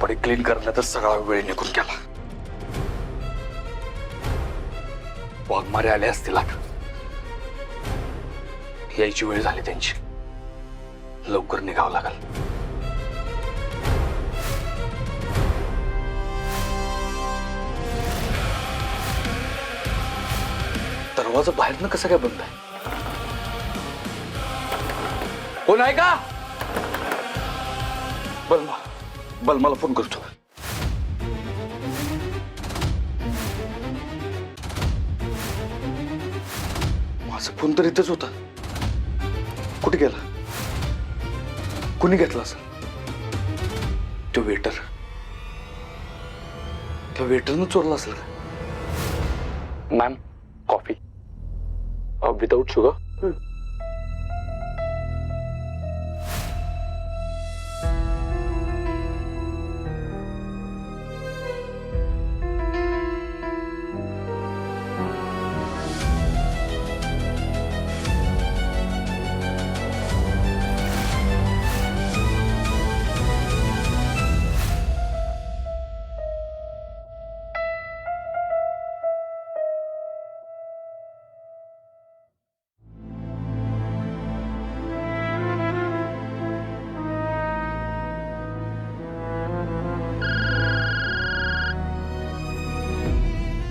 कपडे क्लीन करण्यातच सगळा वेळ निघून गेला. वाघमारे आले असतील आता. यायची वेळ झाली त्यांची. लवकर निघावं लागल. दरवाजा बाहेरनं कसं काय बंद आहे? कोण आहे का? बलमाला फोन करतो. माझा फोन तर इथेच होता. कुठे गेला? कुणी घेतला असं? तो वेटर. त्या वेटरनं चोरला असेल का? Ma'am, coffee without sugar.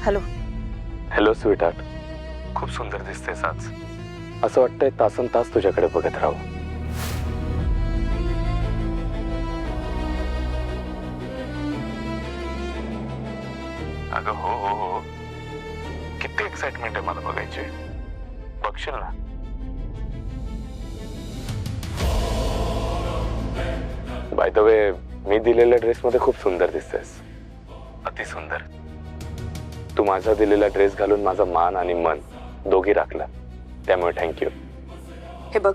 Hello. Hello sweetheart. खूप सुंदर दिसतेस आज. असं वाटतंय तासन तास तुझ्याकडे बघत राहू. अगं हो हो हो, किती एक्साइटमेंट आहे मला बघायची. बघशील ना? बाय द वे, मी दिलेल्या ड्रेस मध्ये खूप सुंदर दिसतेस. अति सुंदर. तू माझा दिलेला ड्रेस घालून माझा मान आणि मन दोघी राखला, त्यामुळे थँक्यू. हे बघ,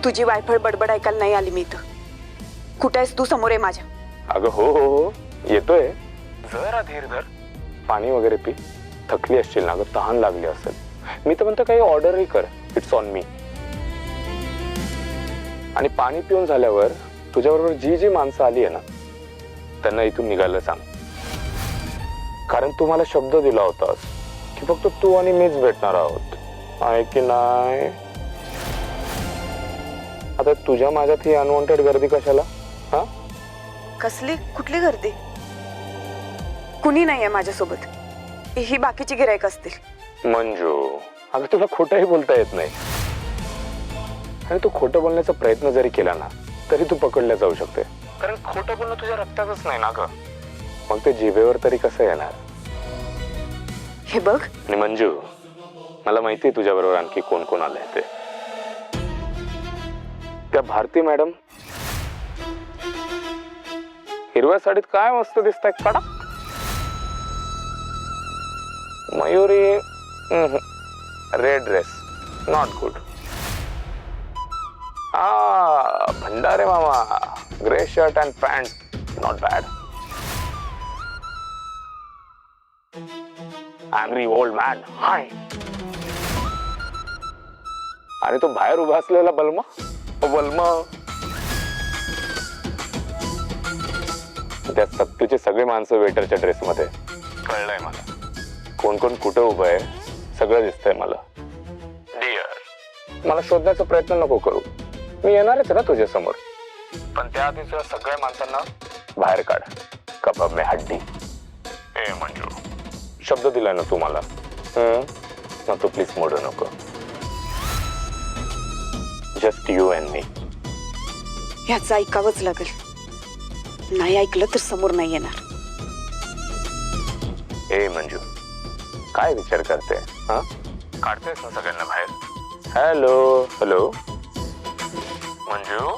तुझी वायफळ बडबड ऐकायला नाही आली मी इथं. कुठे आहेस तू? समोर आहे माझ्या. अगं हो हो हो, येतोय. जरा धीर धर. पाणी वगैरे पी. थकली असशील ना ग, तहान लागली असेल. मी तर म्हणतो काही ऑर्डरही कर. It's on me. आणि पाणी पिऊन झाल्यावर तुझ्याबरोबर जी जी माणसं आली आहे ना, त्यांना इथून निघायला सांग. कारण तू मला शब्द दिला होतास की फक्त तू आणि मीच भेटणार आहोत, आहे की नाही? आता तुझ्या माझ्यात ही अनवॉन्टेड गर्दी कशाला? हा, कसली कुठली गर्दी? कुणी नाहीये माझ्यासोबत. ही बाकीची गिराईक असतील. मंजू, अगं तुला खोटंही बोलता येत नाही. आणि तू खोटं बोलण्याचा प्रयत्न जरी केला ना, तरी तू पकडल्या जाऊ शकते. कारण खोटं बोलणं तुझ्या रक्तातच नाही ना ग. मग ते जिभेवर तरी कसं येणार? हे बघ. आणि मंजू, मला माहिती आहे तुझ्या बरोबर आणखी कोण कोण आलंय ते. त्या भारती मॅडम हिरव्या साडीत काय मस्त दिसताय. कडक. Mayuri red dress, not good. Bhandare मामा grey shirt and pant, not bad. angry old man, hi. आणि तो बाहेर उभा असलेला बलमा. त्या सत्तूचे सगळे माणसं वेटरच्या ड्रेस मध्ये. कळलंय मला कोण कोण कुठं उभं आहे. सगळं दिसतंय मला. डिअर, मला शोधण्याचा प्रयत्न नको करू. मी येणारच ना तुझ्या समोर. पण त्याआधी तुझ्या सगळ्या माणसांना बाहेर काढ. कबाब में हड्डी. ए मंजू, शब्द दिलाय ना तू मला. ना तू प्लीज मोडू नको. जस्ट यू अँड मी. ह्याचं ऐकावंच लागेल. नाही ऐकलं तर समोर नाही येणार. ए मंजू, काय विचार करते? हा, काढतेस ना सगळ्यांना बाहेर. Hello hello Manju.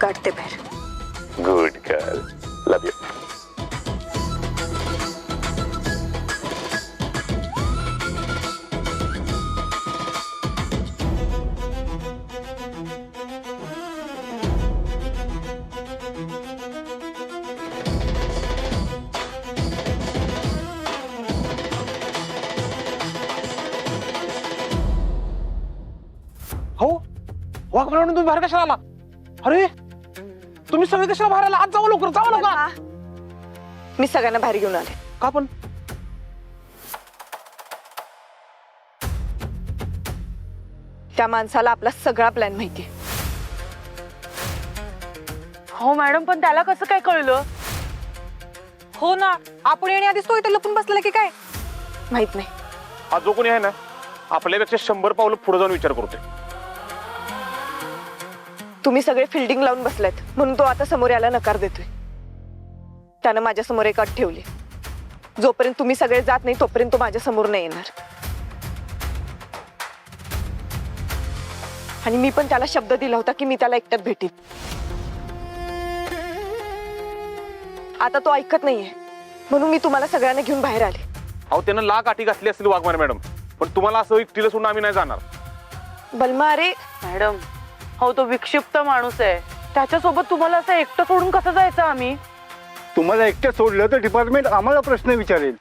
काढते बाहेर. Good girl, love you. Waghmare तुम्ही बाहेर कशाला आला? अरे तुम्ही सगळे कशाला बाहेर आला? आज जाऊ लवकर, जाऊ लवकर. बलमा, मी सगळ्यांना बाहेर घेऊन आले. का पण? त्या माणसाला आपला सगळा प्लॅन माहितीये. हो मॅडम, पण त्याला कसं काय कळलं? हो ना, आपण येण्याआधीच तो इथे लपून बसलेला की काय? माहित नाही. हा जो कोणी आहे ना, आपल्यापेक्षा 100 पावलं पुढे जाऊन विचार करतोय. तुम्ही सगळे फिल्डिंग लावून बसलायत म्हणून तो आता समोर यायला नकार देतोय. त्यानं माझ्या समोर एक अट ठेवली. जोपर्यंत तुम्ही सगळे जात नाही तोपर्यंत तो माझ्या समोर नाही येणार. आणि मी पण त्याला शब्द दिला होता की मी त्याला एकट्यात भेटीन. आता तो ऐकत नाहीये म्हणून मी तुम्हाला सगळ्यांना घेऊन बाहेर आले. अहो त्यानं लाख आठी घातली असतील वाघमारे मॅडम, पण तुम्हाला असं एकटीला सोडून आम्ही नाही जाणार. बलमा, अरे मॅडम, हो तो विक्षिप्त माणूस आहे. त्याच्यासोबत तुम्हाला असं एकटं सोडून कसं जायचं आम्ही? तुम्हाला एकटं सोडलं तर डिपार्टमेंट आम्हाला प्रश्न विचारेल.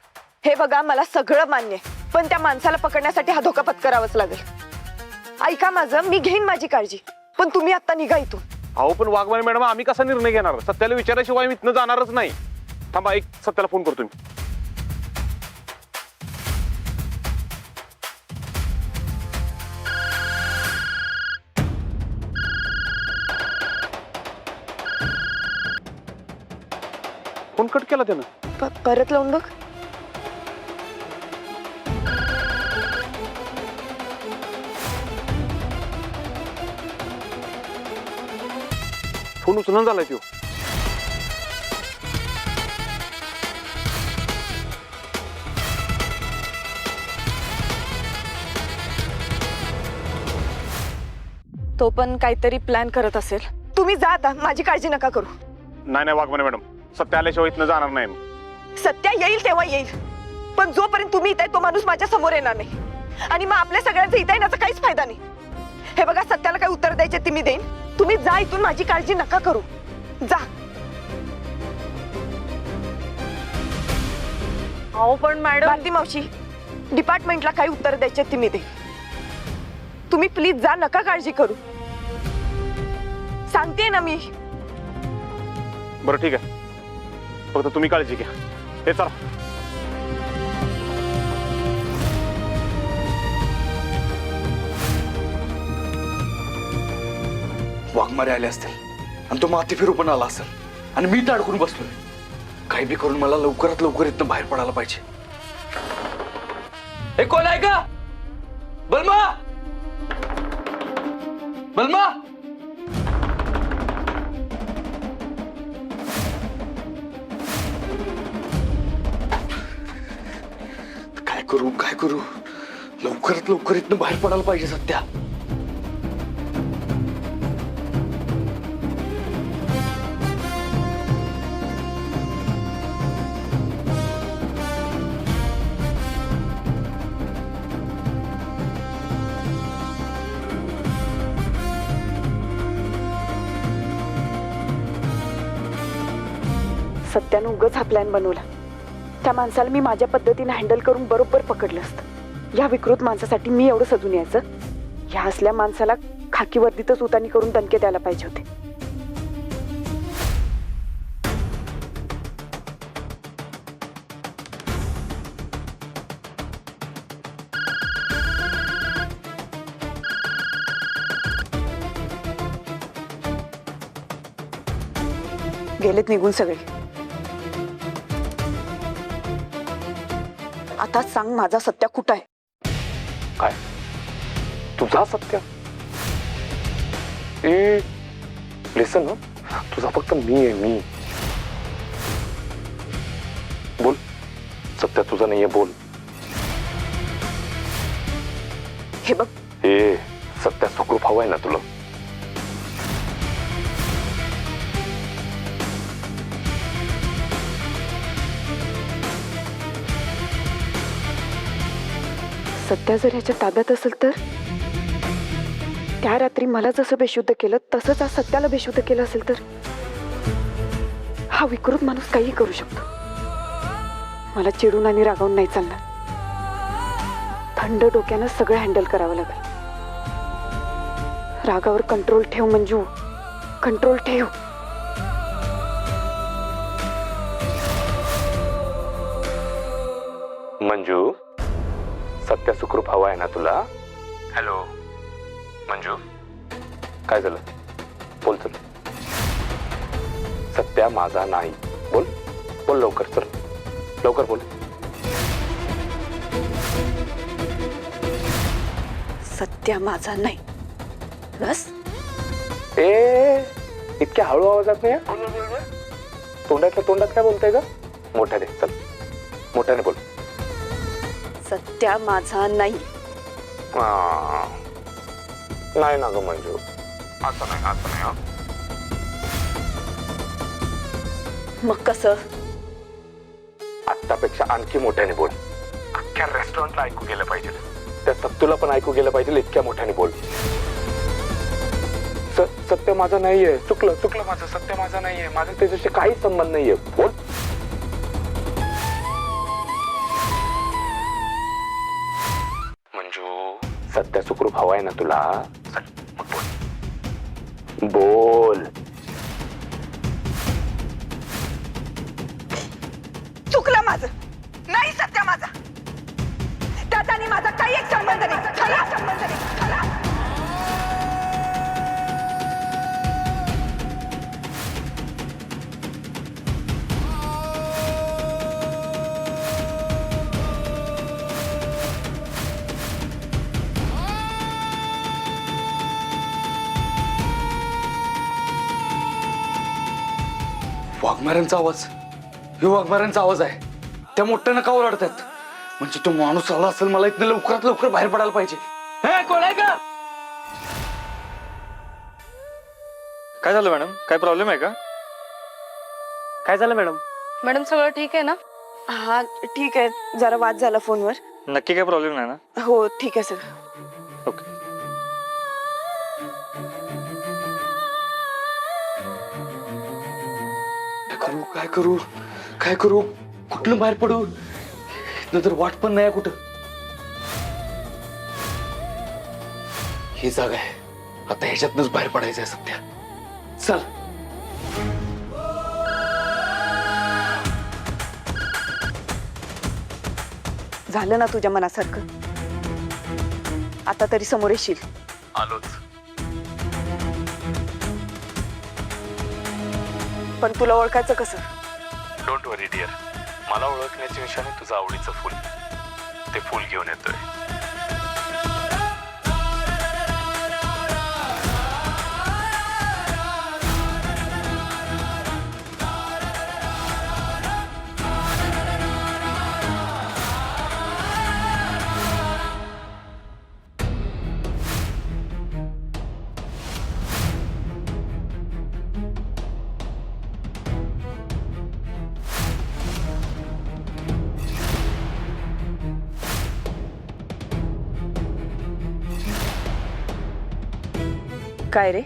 हे बघा, मला सगळं मान्य आहे, पण त्या माणसाला पकडण्यासाठी हा धोका पत्करावाच लागेल. ऐका माझं, मी घेईन माझी काळजी, पण तुम्ही आता निघा इथून. अहो पण वाघमारे मॅडम, आम्ही कसा निर्णय घेणार? सत्याला विचाराशिवाय मी इथनं जाणारच नाही. थांबा, एक सत्याला फोन करतो मी. फोन कट केला त्यानं. परत लावून बघ. फोन उचलून झालाय तो. तो पण काहीतरी प्लॅन करत असेल. तुम्ही जा आता, माझी काळजी नका करू. नाही नाही वाघमारे मॅडम, सत्य आल्याशिवाय इथनं जाणार नाही मी. सत्या येईल तेव्हा येईल, पण जोपर्यंत तुम्ही इथे तो माणूस माझ्या समोर येणार नाही. आणि मग आपल्या सगळ्यांचा इथे येण्याचा काहीच फायदा नाही. हे बघा, सत्याला काय उत्तर द्यायचे ते मी देईन. तुम्ही जा इथून, माझी काळजी नका करू. जा. हो पण मॅडम, भारती मावशी, डिपार्टमेंटला काय उत्तर द्यायचे ते मी देईन. तुम्ही प्लीज जा, नका काळजी करू. सांगते ना मी. बरं ठीक आहे, फक्त तुम्ही काळजी घ्या. हे चला. वाघमारे आले असतील आणि तो माती फिरू पण आला असेल आणि मी तर अडकून बसलोय. काही बी करून मला लवकरात लवकर इथनं बाहेर पडायला पाहिजे. हे कोण आहे का? बलमा, बलमा. काय करू? लवकरात लवकर इथनं बाहेर पडायला पाहिजे सत्या. सत्यानं उगाच हा प्लॅन बनवला. त्या माणसाला मी माझ्या पद्धतीने हँडल करून बरोबर पकडलं असतं. या विकृत माणसासाठी मी एवढं सजून यायचं? ह्या असल्या माणसाला खाकी वर्दीतच उतानी करून दणके द्यायला पाहिजे होते. गेलेत निघून सगळे. आता सांग, माझा सत्या कुठं आहे? काय तुझा सत्य? ए लिसन, तुझा फक्त मी आहे. मी बोल. सत्य तुझा नाहीये, बोल. हे बघ, ए सत्या सुखरूप हवाय ना तुला? सत्या जर ह्याच्या ताब्यात असेल तर त्या रात्री मला जसं बेशुद्ध केलं तसंच आज सत्याला बेशुद्ध केलं असेल तर हा विकृत माणूस काही करू शकतो. मला चिडून आणि रागावून नाही चालणार. थंड डोक्यानं सगळं हँडल करावं लागेल. रागावर कंट्रोल ठेव मंजू, कंट्रोल ठेव. मंजू, सत्य सुखरूप हवा आहे ना तुला? हॅलो मंजू, काय झालं? बोल चल. सत्या माझा नाही. बोल बोल लवकर, चल लवकर बोल. सत्या माझा नाही. बस. ए इतक्या हळू आवाजात नाही. तोंडातल्या तोंडात काय बोलताय का? मोठ्याने चल, मोठ्याने बोल. सत्या माझा नाही. नाही ना ग मंजू, असं नाही, असं नाही. मग कसं? आत्तापेक्षा आणखी मोठ्याने बोल. अख्ख्या रेस्टॉरंटला ऐकू गेलं पाहिजे, त्या सत्तूला पण ऐकू गेलं पाहिजे. इतक्या मोठ्याने बोल. सत्य माझं नाहीये. चुकलं चुकलं माझं. सत्य माझं नाहीये. माझा त्याच्याशी काही संबंध नाहीये. बोल. मंजू, सत्य सुखरूप हवा आहे ना तुला? चल मग बोल. बोल. चुकलं माझं. नाही सत्या माझा. त्यात आणि माझा काही एक संबंध नाही. चला, संबंध नाही. चला. वाघमाऱ्यांचा आवाज, हे वाघमाऱ्यांचा आवाज आहे. त्या मोठ्यानं का ओरडतात? म्हणजे तो माणूस आला असेल. मला इथनं लवकरात लवकर बाहेर पडायला पाहिजे. कोण आहे का? काय झालं मॅडम? काय प्रॉब्लेम आहे का? काय झालं मॅडम? मॅडम सगळं ठीक आहे ना? हा ठीक आहे. जरा वाद झाला फोनवर. नक्की काय प्रॉब्लेम नाही ना? हो ठीक आहे सर. ओके. काय करू, काय करू? कुठलं बाहेर पडू? नंतर वाट पण नाही कुठं. ही जागा आहे. आता ह्याच्यातनच बाहेर पडायचं आहे सध्या. चल. झालं ना तुझ्या मनासारखं? आता तरी समोर येशील. आलोच. पण तुला ओळखायचं कसं? Don't worry dear. मला ओळखण्याची निशाणी तुझं आवडीचं फुल. ते फुल घेऊन येतोय. काय रे,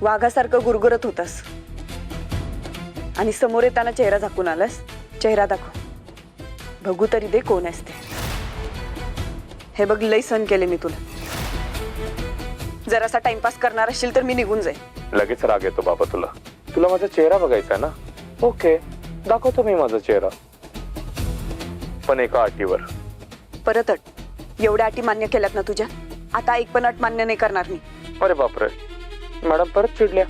वाघासारखं गुरगुरत होतास आणि समोर येताना चेहरा झाकून आलास. चेहरा दाखव, बघू तरी दे कोण असते. हे बघ, लई सहन केले मी तुला. जरासा टाइमपास करणार असशील तर मी निघून जाईल. लगेच राग येतो बाबा तुला. तुला माझा चेहरा बघायचा ना? ओके, दाखवतो मी माझा चेहरा, पण एका अटीवर. परत अट? एवढ्या अटी मान्य केल्यात ना तुझ्या? आता एक पण अट मान्य नाही करणार मी. अरे बापरे, मॅडम परत चिडल्या.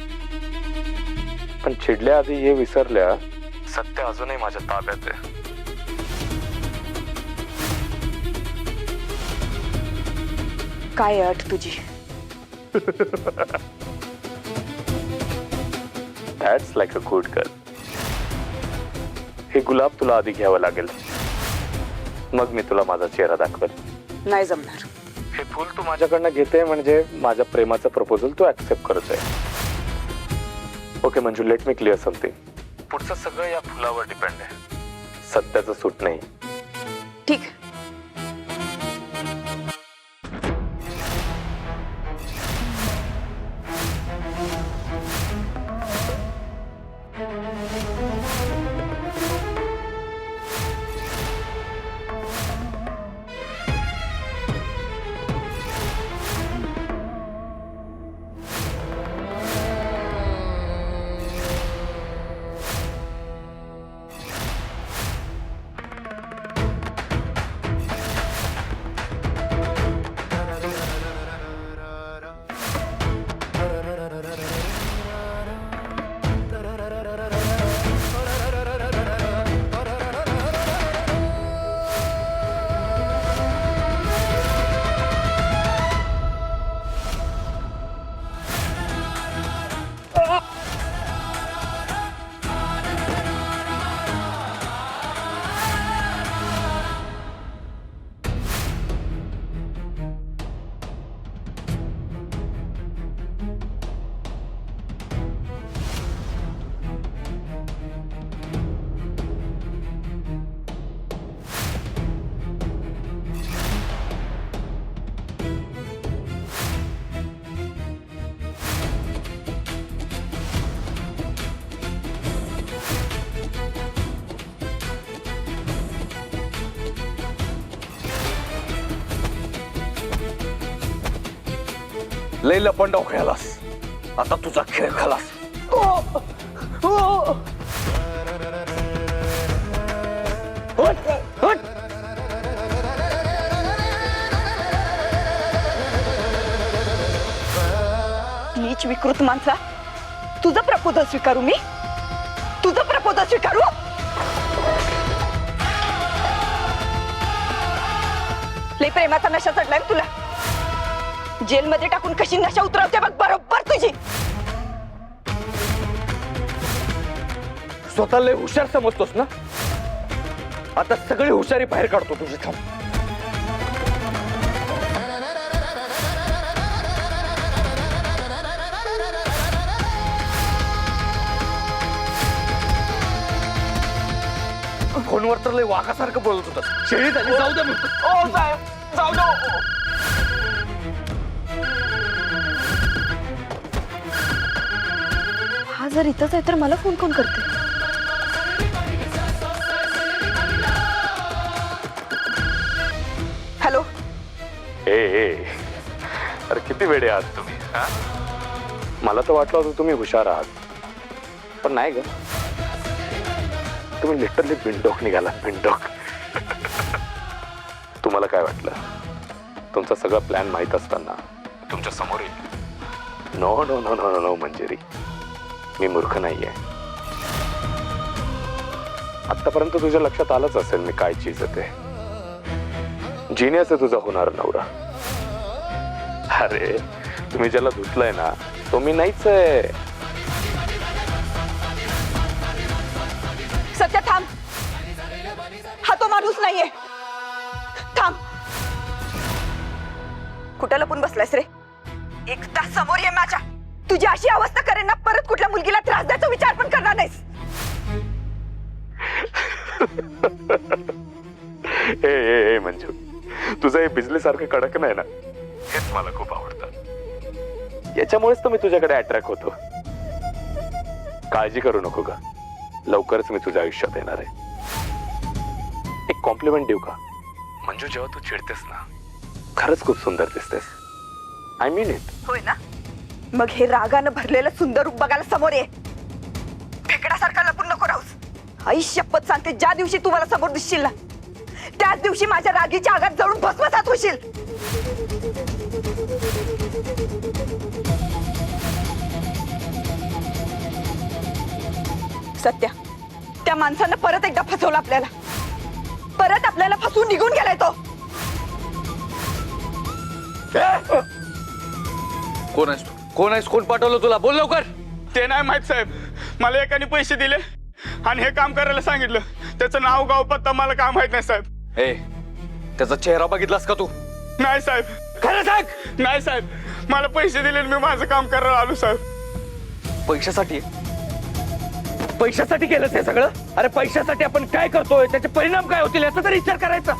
पण चिडल्या आधी हे विसरल्या, सत्य अजूनही माझ्या ताब्यात आहे. काय अट तुझी? That's like a good girl. हे गुलाब तुला आधी घ्यावं लागेल, मग मी तुला माझा चेहरा दाखवेल. नाही जमणार. हे फुल तू माझ्याकडनं घेते म्हणजे माझ्या प्रेमाचा प्रपोजल तू ऍक्सेप्ट करतोय. Okay Manju, let me clear something. पुढचं सगळं या फुलावर डिपेंड आहे, सत्याचं सूट नाही. ठीक. लय लपंडाव खेळालास, आता तुझा खेळ खालास. नीच विकृत माणसा, तुझं प्रपोजल स्वीकारू मी? तुझं प्रपोजल स्वीकारू? लय प्रेमाचा नशा चढलाय ना तुला. जेलमध्ये टाकून कशी नशा उतरवते बघ बरोबर तुझी. स्वतः लय हुशार समजतोस ना, आता सगळी हुशारी बाहेर काढतो तुझी. थांब. फोनवर तर लय वाघासारखं बोलत होता. शेळी झाली, जाऊ दे म्हणतो. ओ साहेब, जाऊ दे. हा जर इथंच आहे तर मला फोन कोण करते? हॅलो. ए अरे किती वेडे आहात तुम्ही हा? मला तर वाटलं होतं तुम्ही हुशार आहात, पण नाही ग. तुम्ही लिटरली बिनडोक निघाला, बिनडोक. तुम्हाला काय वाटलं तुमचा सगळा प्लॅन माहीत असताना तुमच्या समोर येईल? No no no no no Manjiri, मी मूर्ख नाहीये. आतापर्यंत तुझ्या लक्षात आलंच असेल मी काय चीज आहे ते. जिनियस आहे तुझा होणार नवरा. अरे तुम्ही ज्याला धुतलंय ना तो मी नाहीच आहे. सत्या थांब, हा तो माणूस नाहीये. थांब. कुठं लपून बसलायस रे? एकदा समोर ये माझ्या. तुझी अशी अवस्था करेन ना, परत कुठल्या मुलगीला त्रास द्यायचा विचार पण करणार नाहीस. ए मंजू, तुझं हे बिजलीसारखं कडक नाही ना, हेच मला खूप आवडतं. याच्यामुळेच तर मी तुझ्याकडे अट्रॅक्ट होतो. काळजी करू नको ग, लवकरच मी तुझ्या आयुष्यात येणार आहे. एक कॉम्प्लिमेंट देऊ का? मंजू, जेव्हा तू चिडतेस ना, खरंच खूप सुंदर दिसतेस. I mean it. होय ना? मग हे रागानं भरलेलं सुंदर रूप बघायला समोर ये. फेकड्यासारखा लपून नको राहूस. आई शपथ सांगते, ज्या दिवशी तू मला समोर दिसशील ना, त्याच दिवशी माझ्या रागीच्या आगात जळून भस्मसात होशील. सत्या, त्या माणसानं परत एकदा फसवलं आपल्याला. परत आपल्याला फसवून निघून गेलाय तो. कोण आहेस तू? कोण आहेस? कोण पाठवलं तुला? बोल लवकर. ते नाही माहित साहेब. मला एकाने पैसे दिले आणि हे काम करायला सांगितलं. त्याचं नाव गाव पत्ता मला काय माहित नाही साहेब. ए, त्याचा चेहरा बघितलास का तू? नाही साहेब. खरं सांग. नाही साहेब, मला पैसे दिले आणि मी माझं काम करायला आलो साहेब. पैशासाठी? पैशासाठी केलंस हे सगळं? अरे पैशासाठी आपण काय करतोय, त्याचे परिणाम काय होतील याचा तरी विचार करायचा.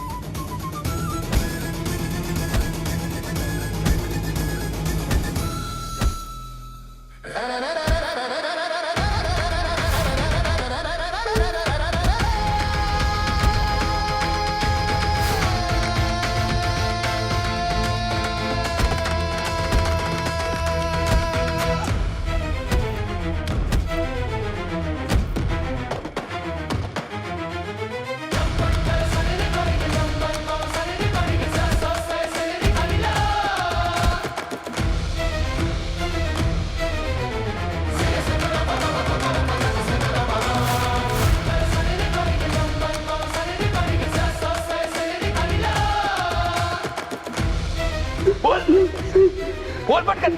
बोल पटकन.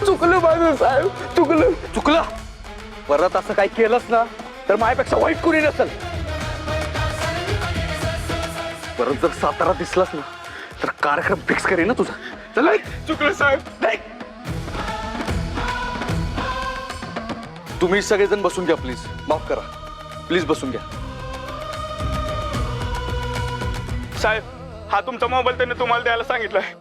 चुकलं माझं साहेब, चुकलं. चुकलं? परत असं काही केलंस ना तर माझ्यापेक्षा वाईट कुणी नसेल. परत जर सातारा दिसलास ना तर कार्यक्रम फिक्स करेन ना तुझा. चल. चुकलं साहेब. तुम्ही सगळेजण बसून घ्या प्लीज. माफ करा, प्लीज बसून घ्या. साहेब, हा तुमचा मोबाईल त्याने तुम्हाला द्यायला सांगितलाय.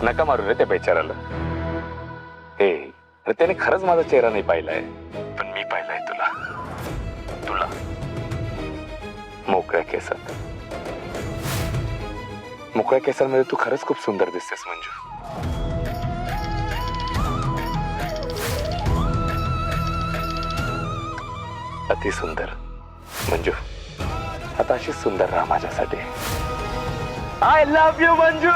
नका मारू रे त्या बेचाराला. हे अरे त्याने खरंच माझा चेहरा नाही पाहिलाय, पण मी पाहिलाय तुला. तुला मोकळ्या केसात. मोकळ्या केसांमध्ये तू खरंच खूप सुंदर दिसतेस मंजू. अति सुंदर मंजू. आता अशीच सुंदर राहा माझ्यासाठी. I love you Manju.